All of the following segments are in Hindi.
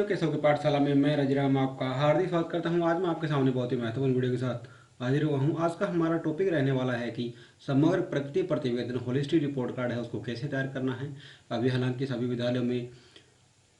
केशव की पाठशाला में मैं रजराम आपका हार्दिक स्वागत करता हूं। आज मैं आपके सामने बहुत ही महत्वपूर्ण वीडियो के साथ हाजिर हुआ हूं। आज का हमारा टॉपिक रहने वाला है कि समग्र प्रगति प्रतिवेदन होलिस्टिक रिपोर्ट कार्ड है उसको कैसे तैयार करना है। अभी हालांकि सभी विद्यालयों में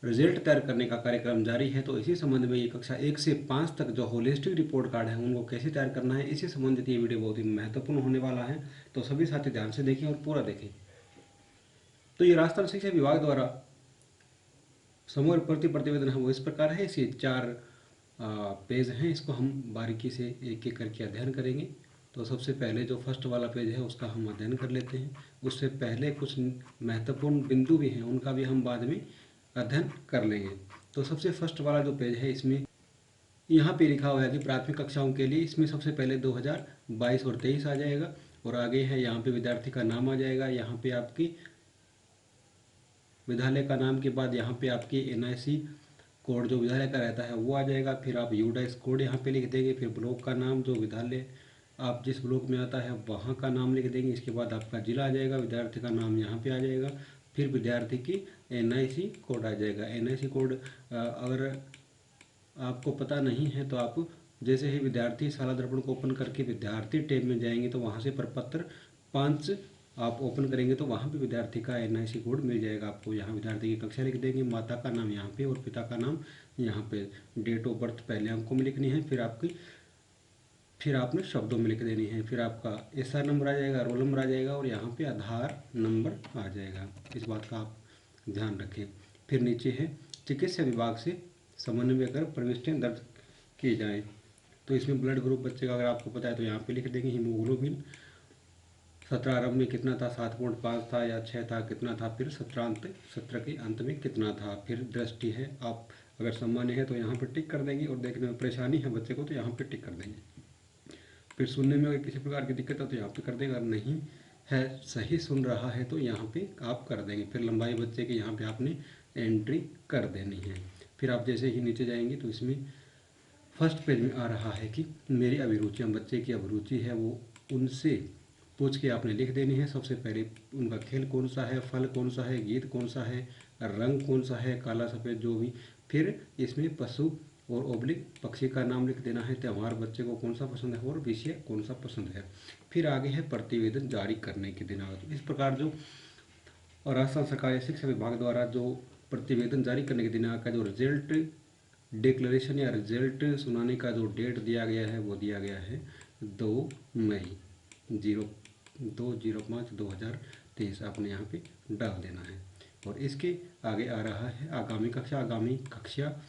रिजल्ट तैयार करने का कार्यक्रम जारी है, तो इसी संबंध में ये कक्षा 1 से 5 तक जो होलिस्टिक रिपोर्ट कार्ड है उनको कैसे तैयार करना है, इसी संबंधित ये वीडियो बहुत ही महत्वपूर्ण होने वाला है। तो सभी साथी ध्यान से देखें और पूरा देखें। तो ये राजस्थान शिक्षा विभाग द्वारा समग्र प्रगति प्रतिवेदन है वो इस प्रकार है। इसके 4 पेज हैं, इसको हम बारीकी से एक एक करके अध्ययन करेंगे। तो सबसे पहले जो फर्स्ट वाला पेज है उसका हम अध्ययन कर लेते हैं। उससे पहले कुछ महत्वपूर्ण बिंदु भी हैं, उनका भी हम बाद में अध्ययन कर लेंगे। तो सबसे फर्स्ट वाला जो पेज है इसमें यहाँ पे लिखा हुआ है कि प्राथमिक कक्षाओं के लिए इसमें सबसे पहले 2022 और 23 आ जाएगा, और आगे है यहाँ पे विद्यार्थी का नाम आ जाएगा। यहाँ पे आपकी विद्यालय का नाम के बाद यहाँ पे आपकी NIC कोड जो विद्यालय का रहता है वो आ जाएगा। फिर आप यूडाइस कोड यहाँ पे लिख देंगे। फिर ब्लॉक का नाम, जो विद्यालय आप जिस ब्लॉक में आता है वहाँ का नाम लिख देंगे। इसके बाद आपका जिला आ जाएगा, विद्यार्थी का नाम यहाँ पे आ जाएगा। फिर विद्यार्थी की NIC कोड आ जाएगा। NIC कोड अगर आपको पता नहीं है तो आप जैसे ही विद्यार्थी शाला दर्पण को ओपन करके विद्यार्थी टैब में जाएंगे तो वहाँ से प्रपत्र 5 आप ओपन करेंगे तो वहाँ पे विद्यार्थी का NIC कोड मिल जाएगा आपको। यहाँ विद्यार्थी की कक्षा लिख देंगे, माता का नाम यहाँ पे और पिता का नाम यहाँ पे, डेट ऑफ बर्थ पहले अंकों में लिखनी है, फिर आपने शब्दों में लिख देनी है। फिर आपका SR नंबर आ जाएगा, रोल नंबर आ जाएगा और यहाँ पे आधार नंबर आ जाएगा। इस बात का आप ध्यान रखें। फिर नीचे है चिकित्सा विभाग से समन्वय कर प्रविष्टियाँ दर्ज की जाएँ। तो इसमें ब्लड ग्रुप बच्चे का अगर आपको पता है तो यहाँ पे लिख देंगे। हीमोग्लोबिन 17 आरंभ में कितना था, 7.5 था या 6 था, कितना था, फिर 17 के अंत में कितना था। फिर दृष्टि है, आप अगर सामान्य है तो यहाँ पर टिक कर देंगे, और देखने में परेशानी है बच्चे को तो यहाँ पे टिक कर देंगे। फिर सुनने में अगर किसी प्रकार की दिक्कत है तो यहाँ पे कर देंगे, अगर नहीं है सही सुन रहा है तो यहाँ पे आप कर देंगे। फिर लंबाई बच्चे की यहाँ पे आपने एंट्री कर देनी है। फिर आप जैसे ही नीचे जाएंगे तो इसमें फर्स्ट पेज में आ रहा है कि मेरी अभिरुचियाँ, बच्चे की अभिरुचि है वो उनसे पूछ के आपने लिख देनी है। सबसे पहले उनका खेल कौन सा है, फल कौन सा है, गीत कौन सा है, रंग कौन सा है, काला सफ़ेद जो भी। फिर इसमें पशु और ओब्लिक पक्षी का नाम लिख देना है, त्यौहार बच्चे को कौन सा पसंद है और विषय कौन सा पसंद है। फिर आगे है प्रतिवेदन जारी करने के दिनांक। इस प्रकार जो और राजस्थान सरकारी शिक्षा विभाग द्वारा जो प्रतिवेदन जारी करने के दिनांक का जो रिजल्ट डिक्लेरेशन या रिजल्ट सुनाने का जो डेट दिया गया है वो दिया गया है 2 मई 2023 आपने यहाँ पे डाल देना है। और इसके आगे आ रहा है आगामी कक्षा। आगामी कक्षा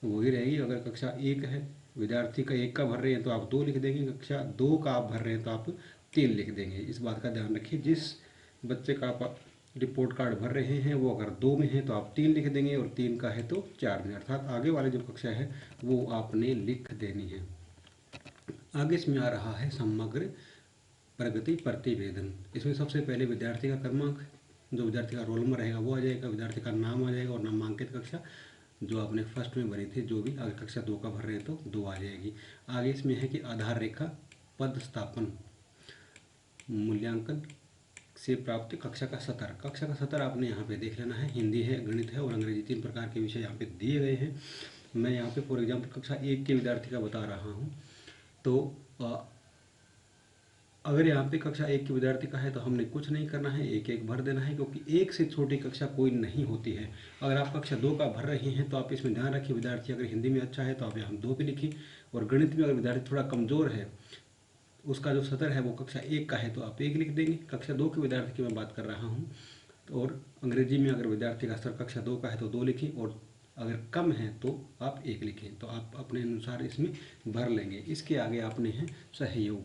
वही रहेगी। अगर कक्षा 1 है, विद्यार्थी का 1 का भर रहे हैं तो आप 2 लिख देंगे, कक्षा 2 का आप भर रहे हैं तो आप 3 लिख देंगे। इस बात का ध्यान रखिए, जिस बच्चे का आप रिपोर्ट कार्ड भर रहे हैं वो अगर 2 में है तो आप 3 लिख देंगे, और 3 का है तो 4 में, अर्थात आगे वाली जो कक्षा है वो आपने लिख देनी है। आगे इसमें आ रहा है समग्र प्रगति प्रतिवेदन। इसमें सबसे पहले विद्यार्थी का क्रमांक, जो विद्यार्थी का रोल नंबर रहेगा वो आ जाएगा, विद्यार्थी का नाम आ जाएगा और नामांकित कक्षा जो आपने फर्स्ट में भरी थी, जो भी अगर कक्षा 2 का भर रहे हैं तो 2 आ जाएगी। आगे इसमें है कि आधार रेखा पद स्थापन मूल्यांकन से प्राप्त कक्षा का सतर आपने यहाँ पे देख लेना है। हिंदी है, गणित है और अंग्रेजी, 3 प्रकार के विषय यहाँ पे दिए गए हैं। मैं यहाँ पे फॉर एग्जांपल कक्षा 1 के विद्यार्थी का बता रहा हूँ। तो अगर यहाँ पे कक्षा 1 के विद्यार्थी का है तो हमने कुछ नहीं करना है, एक एक भर देना है, क्योंकि 1 से छोटी कक्षा कोई नहीं होती है। अगर आप कक्षा 2 का भर रहे हैं तो आप इसमें ध्यान रखिए, विद्यार्थी अगर हिंदी में अच्छा है तो आप यहाँ 2 पे लिखिए, और गणित में अगर विद्यार्थी थोड़ा कमज़ोर है, उसका जो सतर है वो कक्षा 1 का है तो आप 1 लिख देंगे। कक्षा 2 के विद्यार्थी की मैं बात कर रहा हूँ। और अंग्रेजी में अगर विद्यार्थी का स्तर कक्षा 2 का है तो 2 लिखें, और अगर कम है तो आप 1 लिखें। तो आप अपने अनुसार इसमें भर लेंगे। इसके आगे आपने है सहयोग।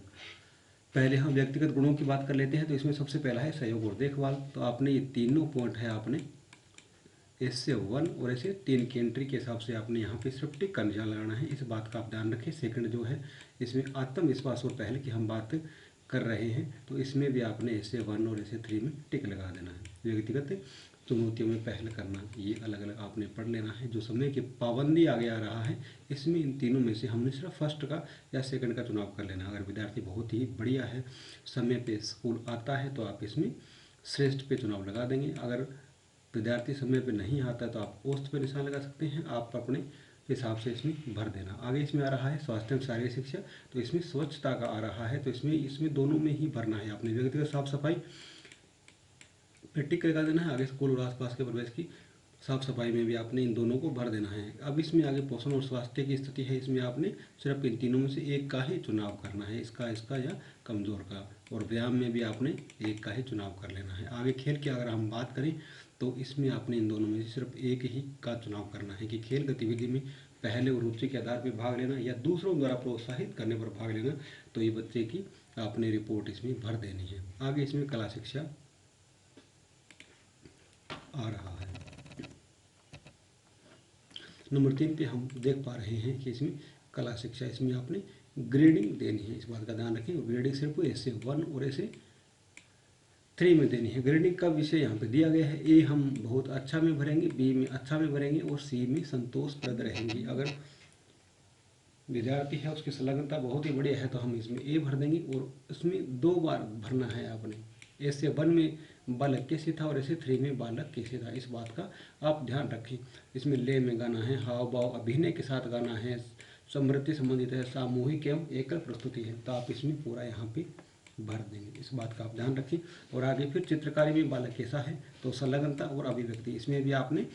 पहले हम व्यक्तिगत गुणों की बात कर लेते हैं। तो इसमें सबसे पहला है सहयोग और देखभाल। तो आपने ये तीनों पॉइंट है, आपने इससे 1 और ऐसे 3 की एंट्री के हिसाब से आपने यहाँ पे सिर्फ टिक का निशान लगाना है। इस बात का आप ध्यान रखें। सेकंड जो है इसमें आत्मविश्वास और पहल की हम बात कर रहे हैं, तो इसमें भी आपने ऐसे 1 और ऐसे 3 में टिक लगा देना है। व्यक्तिगत चुनौतियों में पहल करना, ये अलग अलग आपने पढ़ लेना है। जो समय की पाबंदी आगे आ रहा है, इसमें इन तीनों में से हमने सिर्फ फर्स्ट का या सेकंड का चुनाव कर लेना। अगर विद्यार्थी बहुत ही बढ़िया है, समय पे स्कूल आता है, तो आप इसमें श्रेष्ठ पे चुनाव लगा देंगे। अगर विद्यार्थी समय पे नहीं आता है तो आप औसत पे निशान लगा सकते हैं, आप अपने हिसाब से इसमें भर देना। आगे इसमें आ रहा है स्वास्थ्य एवं शारीरिक शिक्षा, तो इसमें स्वच्छता का आ रहा है, तो इसमें दोनों में ही भरना है आपने। व्यक्तिगत साफ सफाई पे टिक लगा देना है, आगे स्कूल और आसपास के परिवेश की साफ सफाई में भी आपने इन दोनों को भर देना है। अब इसमें आगे पोषण और स्वास्थ्य की स्थिति है, इसमें आपने सिर्फ इन तीनों में से एक का ही चुनाव करना है, इसका या कमज़ोर का। और व्यायाम में भी आपने एक का ही चुनाव कर लेना है। आगे खेल की अगर हम बात करें तो इसमें आपने इन दोनों में से सिर्फ एक ही का चुनाव करना है कि खेल गतिविधि में पहले और रुचि के आधार पर भाग लेना या दूसरों द्वारा प्रोत्साहित करने पर भाग लेना, तो ये बच्चे की आपने रिपोर्ट इसमें भर देनी है। आगे इसमें कला शिक्षा आ रहा है। नंबर 3 पे हम देख पा रहे हैं कि इसमें कला शिक्षा, इसमें आपने ग्रेडिंग देनी है, इस बात का ध्यान रखें। ग्रेडिंग सिर्फ ऐसे 1 और ऐसे 3 में देनी है। ग्रेडिंग का विषय यहाँ पे दिया गया है, ए हम बहुत अच्छा में भरेंगे, बी में अच्छा में भरेंगे और सी में संतोषप्रद रहेंगी। अगर विद्यार्थी है उसकी संलग्नता बहुत ही बढ़िया है तो हम इसमें ए भर देंगे और इसमें 2 बार भरना है आपने। ऐसे 1 में बालक कैसे था और ऐसे 3 में बालक कैसे था, इस बात का आप ध्यान रखें। इसमें ले में गाना है, हाव भाव अभिनय के साथ गाना है, समृद्धि संबंधित है, सामूहिक एवं एकल प्रस्तुति है, तो आप इसमें पूरा यहाँ पे भर देंगे, इस बात का आप ध्यान रखें। और आगे फिर चित्रकारी में बालक कैसा है, तो संलग्नता और अभिव्यक्ति, इसमें भी आपने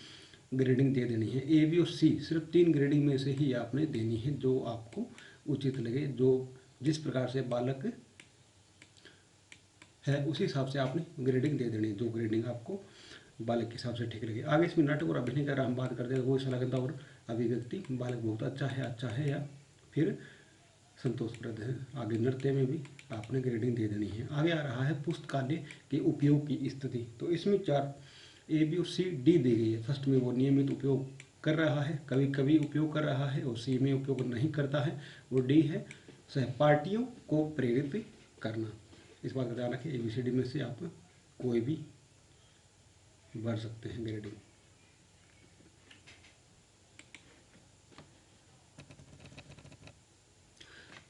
ग्रेडिंग दे देनी है। ए बी और सी सिर्फ 3 ग्रेडिंग में से ही आपने देनी है, जो आपको उचित लगे, जो जिस प्रकार से बालक है उसी हिसाब से आपने ग्रेडिंग दे देनी है, जो ग्रेडिंग आपको बालक के हिसाब से ठीक लगे। आगे इसमें नाटक और अभिनय का हम बात करते हैं, वो संलग्नता और अभिव्यक्ति, बालक बहुत अच्छा है या फिर संतोषप्रद है। आगे नृत्य में भी आपने ग्रेडिंग दे देनी है। आगे आ रहा है पुस्तकालय के उपयोग की स्थिति, तो इसमें 4 ए बी और सी डी दी गई है। फर्स्ट में वो नियमित उपयोग कर रहा है, कभी कभी उपयोग कर रहा है, और सी में उपयोग नहीं करता है, और डी है सहपाठियों को प्रेरित करना। इस बात का ध्यान रखें, ABCD में से आप कोई भी भर सकते हैं ग्रेडिंग।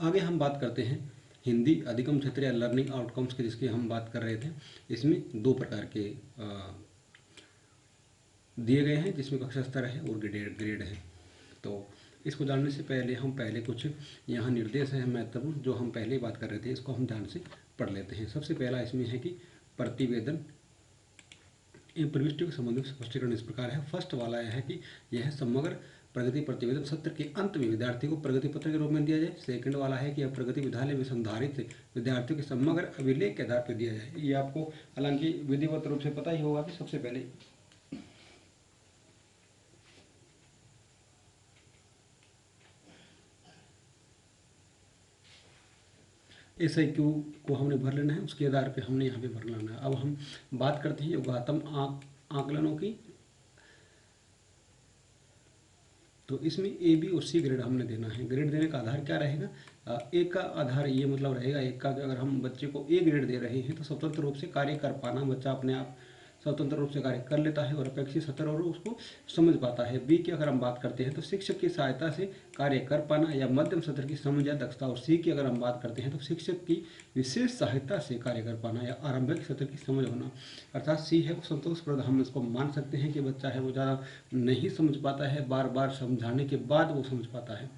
आगे हम बात करते हैं हिंदी अधिगम क्षेत्र या लर्निंग आउटकम्स की, जिसकी हम बात कर रहे थे। इसमें 2 प्रकार के दिए गए हैं, जिसमें कक्षा स्तर है और ग्रेड है। तो इसको जानने से पहले हम कुछ यहाँ निर्देश हैं महत्वपूर्ण, जो हम पहले ही बात कर रहे थे, इसको हम ध्यान से पढ़ लेते हैं। सबसे पहला इसमें है कि प्रतिवेदन एवं प्रविष्टि के संबंध में स्पष्टीकरण इस प्रकार है। फर्स्ट वाला यह है कि यह समग्र प्रगति प्रतिवेदन सत्र के अंत में विद्यार्थी को प्रगति पत्र के रूप में दिया जाए। सेकंड वाला है कि यह प्रगति विद्यालय में संधारित विद्यार्थियों के समग्र अभिलेख के आधार पर दिया जाए। ये आपको हालांकि विधिवत रूप से पता ही होगा कि सबसे पहले SIQ को हमने भर लेना है, उसके आधार पे हमने यहाँ पे भर लेना है। अब हम बात करते हैं योगात्मक आकलनों की, तो इसमें A B और C ग्रेड हमने देना है। ग्रेड देने का आधार क्या रहेगा, एक का आधार ये मतलब रहेगा, एक का अगर हम बच्चे को A ग्रेड दे रहे हैं तो स्वतंत्र रूप से कार्य कर पाना, बच्चा अपने आप स्वतंत्र रूप से कार्य कर लेता है और अपेक्षित स्तर और उसको समझ पाता है। बी की अगर हम बात करते हैं तो शिक्षक की सहायता से कार्य कर पाना या मध्यम स्तर की समझ या दक्षता। और सी की अगर हम बात करते हैं तो शिक्षक की विशेष सहायता से कार्य कर पाना या आरंभिक स्तर की समझ होना। अर्थात सी है वो संतोषप्रद, हम इसको मान सकते हैं कि बच्चा है वो ज़्यादा नहीं समझ पाता है, बार बार समझाने के बाद वो समझ पाता है।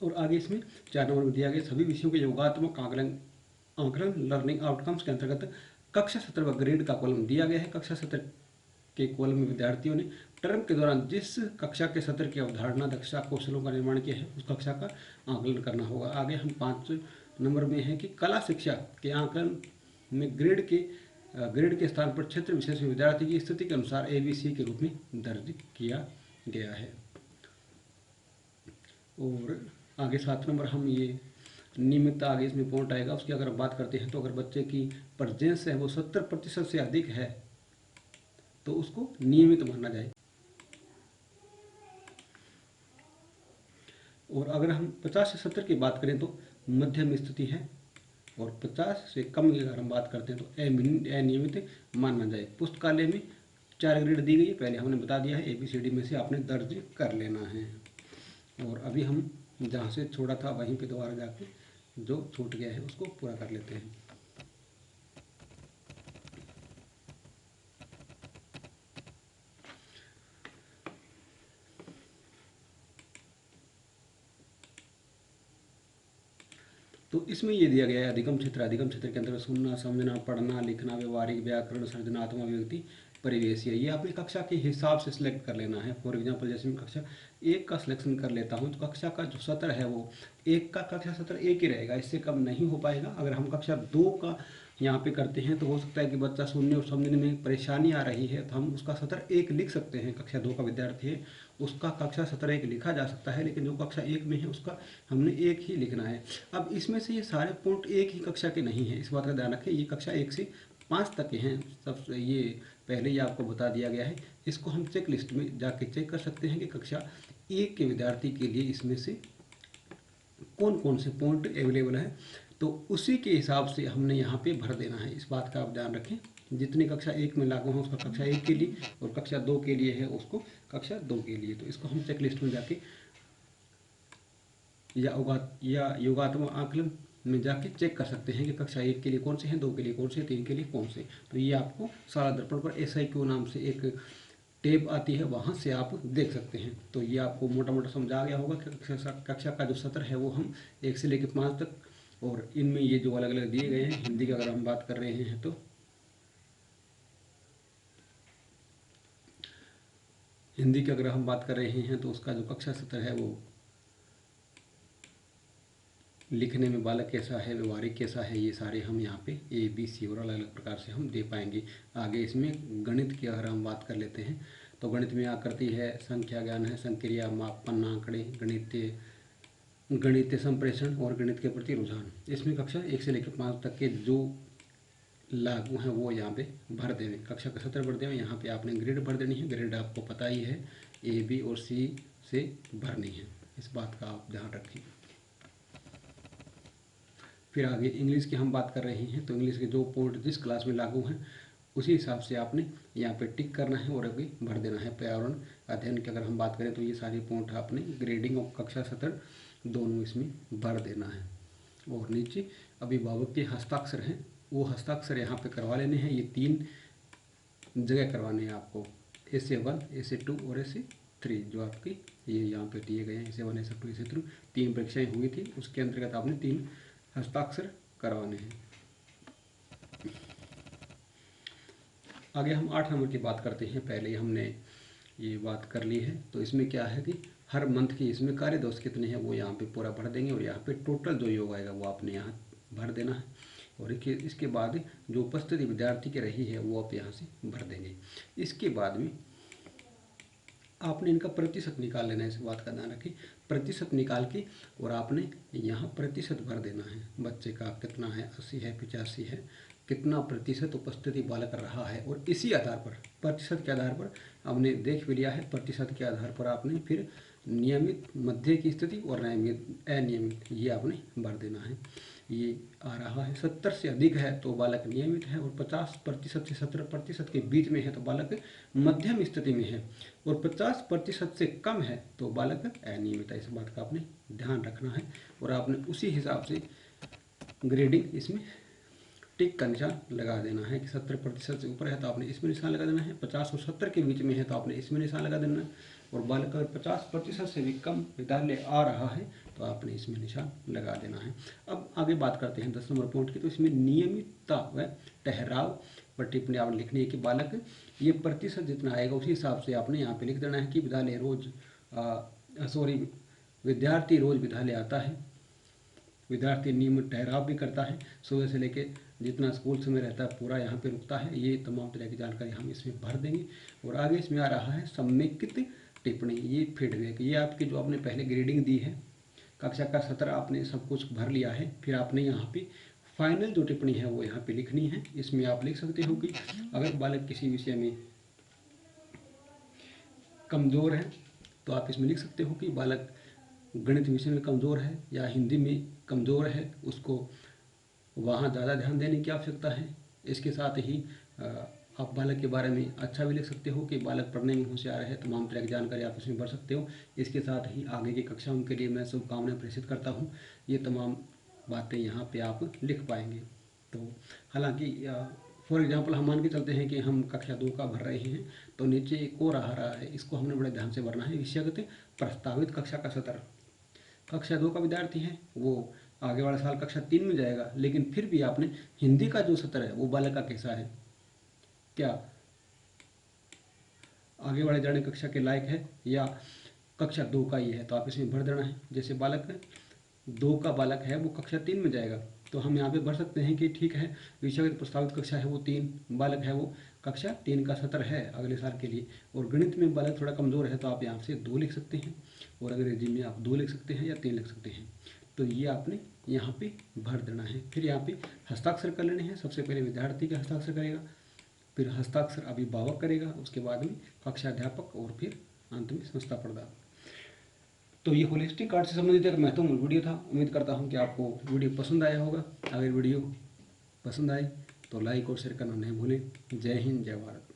और आगे इसमें 4 नंबर में दिया गया सभी विषयों के योगात्मक आकलन लर्निंग आउटकम्स के अंतर्गत कक्षा सत्र व ग्रेड का कॉलम दिया गया है। कक्षा सत्र के कॉलम में विद्यार्थियों ने टर्म के दौरान जिस कक्षा के सत्र की अवधारणा दक्षता कौशलों का निर्माण किया है उस कक्षा का आकलन करना होगा। आगे हम 5 नंबर में है कि कला शिक्षा के आकलन में ग्रेड के स्थान पर क्षेत्र विशेष में विद्यार्थी की स्थिति के अनुसार ABC के रूप में दर्ज किया गया है। और आगे 7 नंबर हम ये नियमित आगे इसमें पॉइंट आएगा, उसकी अगर बात करते हैं तो अगर बच्चे की प्रेजेंस है वो 70% से अधिक है तो उसको नियमित माना जाए। और अगर हम 50 से 70 की बात करें तो मध्यम स्थिति है, और 50 से कम की अगर हम बात करते हैं तो अनियमित माना जाए। पुस्तकालय में 4 ग्रेड दी गई है, पहले हमने बता दिया है, ABCD में से आपने दर्ज कर लेना है। और अभी हम जहाँ से छोड़ा था वहीं पे दोबारा जाके जो छूट गया है उसको पूरा कर लेते हैं। तो इसमें ये दिया गया है अधिगम क्षेत्र। अधिगम क्षेत्र के अंतर्गत सुनना, समझना, पढ़ना, लिखना, व्यवहारिक, व्याकरण, सृजनात्मक अभिव्यक्ति, परिवेशीय, ये अपनी कक्षा के हिसाब से सिलेक्ट कर लेना है। फॉर एग्जांपल जैसे मैं कक्षा एक का सिलेक्शन कर लेता हूँ तो कक्षा का जो सत्र है वो एक का कक्षा सत्र एक ही रहेगा, इससे कम नहीं हो पाएगा। अगर हम कक्षा दो का यहाँ पे करते हैं तो हो सकता है कि बच्चा सुनने और समझने में परेशानी आ रही है, तो हम उसका सत्र एक लिख सकते हैं। कक्षा दो का विद्यार्थी है उसका कक्षा सत्र एक लिखा जा सकता है, लेकिन जो कक्षा एक में है उसका हमने एक ही लिखना है। अब इसमें से ये सारे पॉइंट एक ही कक्षा के नहीं हैं, इस बात का ध्यान रखें। ये कक्षा 1 से 5 तक के हैं, सब ये पहले ही आपको बता दिया गया है। इसको हम चेक लिस्ट में जाके चेक कर सकते हैं कि कक्षा 1 के विद्यार्थी के लिए इसमें से कौन कौन से पॉइंट अवेलेबल है, तो उसी के हिसाब से हमने यहाँ पे भर देना है। इस बात का आप ध्यान रखें, जितनी कक्षा 1 में लागू है उसका कक्षा 1 के लिए, और कक्षा 2 के लिए है उसको कक्षा 2 के लिए। तो इसको हम चेक लिस्ट में जाके या योगात्मक आकलन में जाके चेक कर सकते हैं कि कक्षा 1 के लिए कौन से हैं, 2 के लिए कौन से, 3 के लिए कौन से। तो ये आपको शाला दर्पण पर SIQ नाम से एक टेब आती है, वहाँ से आप देख सकते हैं। तो ये आपको मोटा मोटा समझ आ गया होगा कि कक्षा का जो सत्र है वो हम 1 से लेकर 5 तक, और इनमें ये जो अलग अलग दिए गए हैं, हिंदी की अगर हम बात कर रहे हैं तो हिंदी की अगर हम बात कर रहे हैं तो उसका जो कक्षा सत्र है वो लिखने में बालक कैसा है, व्यवहारिक कैसा है, ये सारे हम यहाँ पे ABC और अलग अलग प्रकार से हम दे पाएंगे। आगे इसमें गणित की अगर हम बात कर लेते हैं तो गणित में आकृति है, संख्या ज्ञान है, संक्रिया, मापन, आंकड़े, गणितीय संप्रेषण और गणित के प्रति रुझान। इसमें कक्षा 1 से लेकर 5 तक के जो लागू हैं वो यहाँ पे भर देने, कक्षा का सत्र भर देने। यहाँ पे आपने ग्रेड भर देनी है, ग्रेड आपको पता ही है A, B और C से भरनी है, इस बात का आप ध्यान रखिए। फिर आगे इंग्लिश की हम बात कर रहे हैं तो इंग्लिश के जो पॉइंट जिस क्लास में लागू हैं उसी हिसाब से आपने यहाँ पे टिक करना है और अभी भर देना है। पर्यावरण अध्ययन की अगर हम बात करें तो ये सारे पॉइंट आपने ग्रेडिंग और कक्षा सत्र दोनों इसमें भर देना है। और नीचे अभिभावक के हस्ताक्षर हैं, वो हस्ताक्षर यहाँ पे करवा लेने हैं। ये 3 जगह करवाने हैं आपको, SA1, SA2 और SA3 जो आपकी ये यहाँ पे दिए गए हैं। SA1, SA2, SA3 3 परीक्षाएँ हुई थी, उसके अंतर्गत आपने 3 हस्ताक्षर करवाने हैं। आगे हम 8 नंबर की बात करते हैं। पहले हमने ये बात कर ली है, तो इसमें क्या है कि हर मंथ की इसमें कार्य दोष कितने हैं वो यहाँ पे पूरा भर देंगे, और यहाँ पे टोटल जो योग आएगा वो आपने यहाँ भर देना है। और इसके बाद जो उपस्थिति विद्यार्थी की रही है वो आप यहाँ से भर देंगे। इसके बाद में आपने इनका प्रतिशत निकाल लेना है, इस बात का ध्यान रखें। प्रतिशत निकाल के और आपने यहाँ प्रतिशत भर देना है। बच्चे का कितना है, 80 है, 85 है, कितना प्रतिशत उपस्थिति बालक रहा है, और इसी आधार पर प्रतिशत के आधार पर हमने देख भी लिया है। प्रतिशत के आधार पर आपने फिर नियमित, मध्य की स्थिति और अनियमित ये आपने भर देना है। ये आ रहा है 70 से अधिक है तो बालक नियमित है, और 50% से 70% के बीच में है तो बालक मध्यम स्थिति में है, और 50% से कम है तो बालक अनियमित है। इस बात का आपने ध्यान रखना है, और आपने उसी हिसाब से ग्रेडिंग इसमें टिक का निशान लगा देना है कि 70% से ऊपर है तो आपने इसमें निशान लगा देना है, 50 और 70 के बीच में है तो आपने इसमें निशान लगा देना है, और बालक अगर 50% से भी कम विद्यालय आ रहा है तो आपने इसमें निशान लगा देना है। अब आगे बात करते हैं 10 नंबर पॉइंट की। तो इसमें नियमितता व ठहराव पर टिप्पणी आपने लिखनी है कि बालक ये प्रतिशत जितना आएगा उसी हिसाब से आपने यहाँ पे लिख देना है कि विद्यालय रोज विद्यार्थी रोज विद्यालय आता है, विद्यार्थी नियमित ठहराव भी करता है, सुबह से लेकर जितना स्कूल समय रहता है पूरा यहाँ पे रुकता है। ये तमाम तरह की जानकारी हम इसमें भर देंगे। और आगे इसमें आ रहा है समेकित टिप्पणी, ये फीडबैक, ये आपकी जो आपने पहले ग्रेडिंग दी है, कक्षा का सत्र आपने सब कुछ भर लिया है, फिर आपने यहाँ पे फाइनल जो टिप्पणी है वो यहाँ पे लिखनी है। इसमें आप लिख सकते हो कि अगर बालक किसी विषय में कमज़ोर है तो आप इसमें लिख सकते हो कि बालक गणित विषय में कमज़ोर है या हिंदी में कमज़ोर है, उसको वहाँ ज़्यादा ध्यान देने की आवश्यकता है। इसके साथ ही आप बालक के बारे में अच्छा भी लिख सकते हो कि बालक पढ़ने में होशियार है, तमाम तरह की जानकारी आप इसमें भर सकते हो। इसके साथ ही आगे की कक्षाओं के लिए मैं शुभकामनाएं प्रेषित करता हूँ। ये तमाम बातें यहाँ पे आप लिख पाएंगे। तो हालांकि फॉर एग्जांपल हम मान के चलते हैं कि हम कक्षा 2 का भर रहे हैं, तो नीचे एक और आ रहा है, इसको हमने बड़े ध्यान से भरना है। विषयगत प्रस्तावित कक्षा का सत्र, कक्षा 2 का विद्यार्थी है वो आगे वाला साल कक्षा 3 में जाएगा, लेकिन फिर भी आपने हिंदी का जो सत्र है वो बालक का कैसा है, क्या आगे वाले जाने कक्षा के लायक है या कक्षा 2 का ही है, तो आप इसमें भर देना है। जैसे बालक 2 का बालक है वो कक्षा 3 में जाएगा, तो हम यहाँ पे भर सकते हैं कि ठीक है विषय प्रस्तावित कक्षा है वो 3, बालक है वो कक्षा 3 का सत्र है अगले साल के लिए। और गणित में बालक थोड़ा कमज़ोर है तो आप यहाँ से 2 लिख सकते हैं, और अंग्रेजी में आप 2 लिख सकते हैं या 3 लिख सकते हैं। तो ये आपने यहाँ पे भर देना है। फिर यहाँ पे हस्ताक्षर कर लेने हैं। सबसे पहले विद्यार्थी का हस्ताक्षर करेगा, फिर हस्ताक्षर अभिभावक करेगा, उसके बाद में कक्षा अध्यापक, और फिर अंत में संस्था प्रदान। तो ये होलिस्टिक आर्ट से संबंधित एक महत्वपूर्ण वीडियो था। उम्मीद करता हूँ कि आपको वीडियो पसंद आया होगा। अगर वीडियो पसंद आए तो लाइक और शेयर करना नहीं भूलें। जय हिंद, जय भारत।